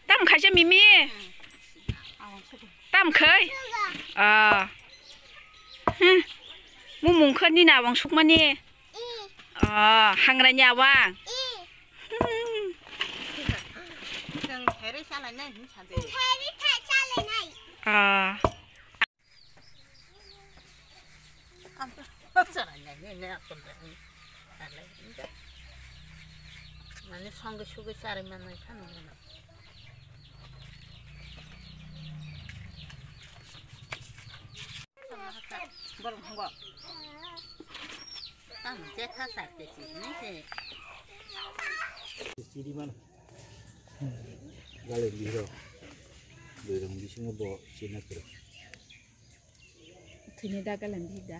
ตั้มใครจะมีตั้มเคยมุงขึ้นนี่นะวังชุกมานี่หังระยะว่างMana sanggup suka cari mana kan? Baru enggak. Kamu cekah sakit ini sih. Di mana? Galen biru. Biru di sini bawa Cina terus. Sini dah galen biru.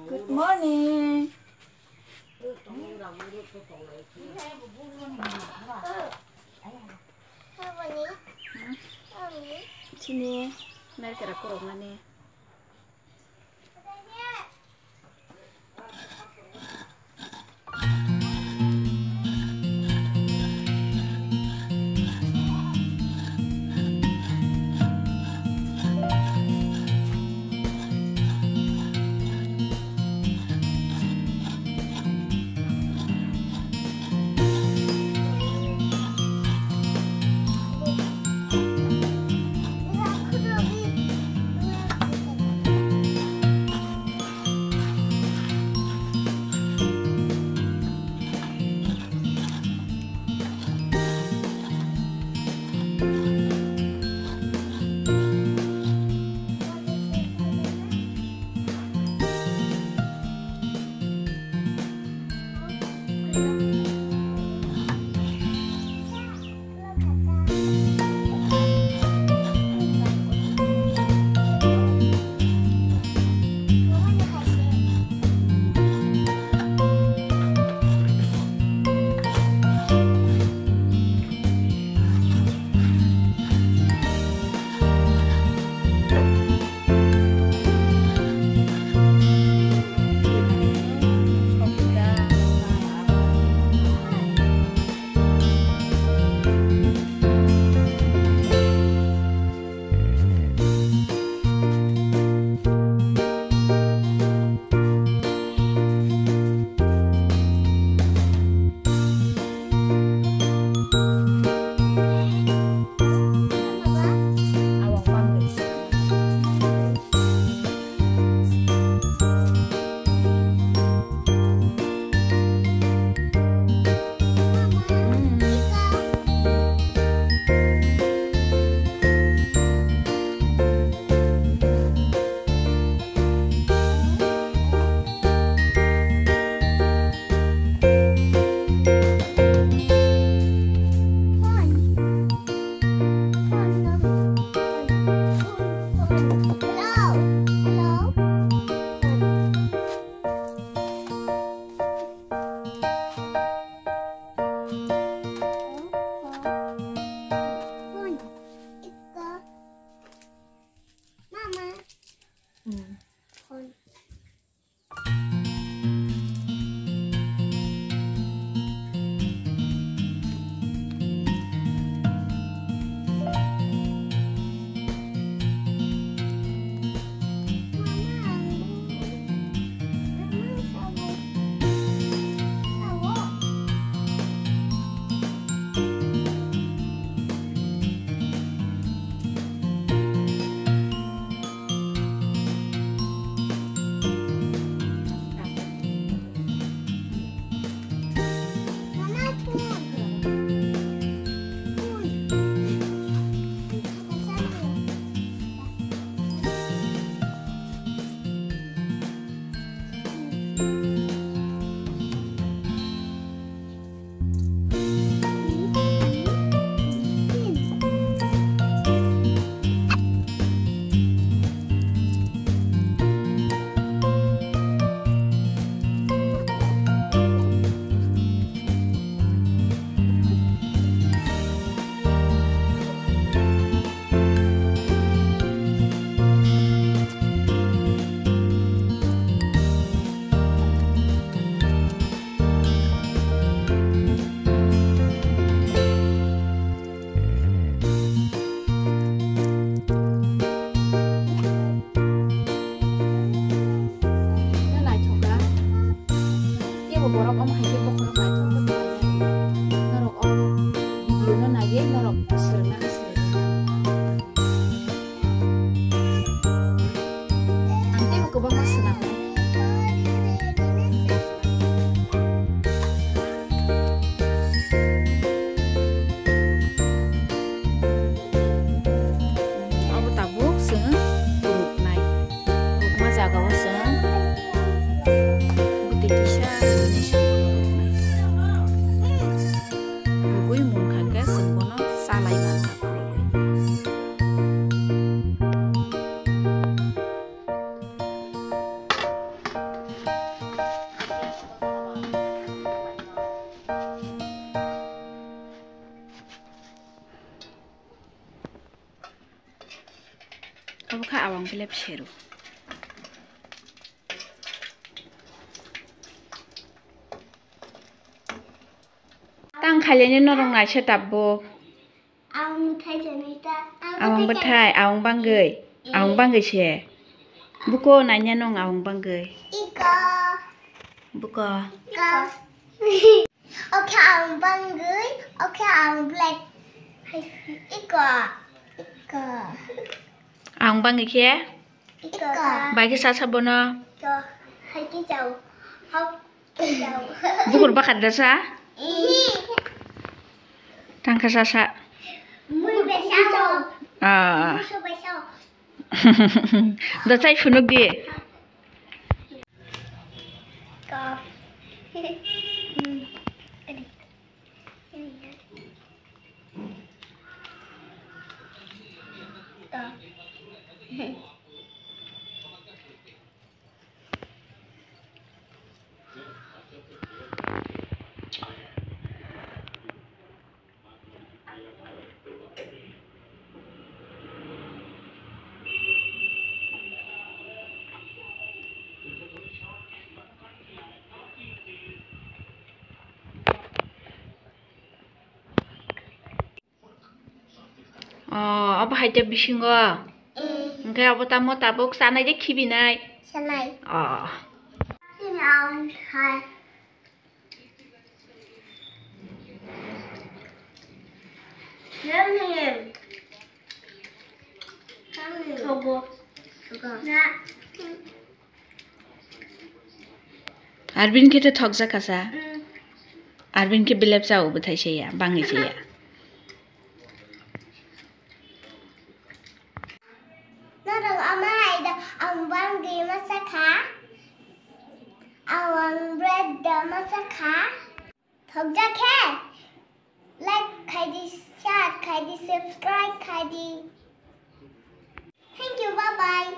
Good morning. Sini, mari kita kurung mana? Warok om haji pokok kai thong ko norok om video no nage norok serna serna ante ko ba masna abu tabuk seng buruk nai buruk ma jaga wa seng bukti kisah Apakah awang beleb seru? Tang kalian norong ngai setabo. Awang bwthai janita. Awang bwthai, awang bangui, awang bangui se. Buko nanya nong awang bangui. Iko. Buko. Iko. Oke awang bangui, oke awang beleb. Iko. Iko. Awang bangui ke? Iko. Bagi sasa bono. Iko. Hai ki jauh. Hop. Jauh. Bukur bakat dasa. Ih. Tangka sasa. Muy besado. Ah. Mucho besado. Dasai funuk di. Iko. Oh, apa haja bisingo? Engkai apa tamu tabuk sana aja kibinai. Swnai. Oh. Ini awang bwthai. Neng. Togo. Nah. Arbin kita thok za kasa. Arbin ke beleb jauh bwthai se ya, bangi se ya. Norong ama haida awang bangui masakha. Awang bread masakha. Thok ja khe. Like khai di, share khai di, subscribe khai di. Thank you, bye bye.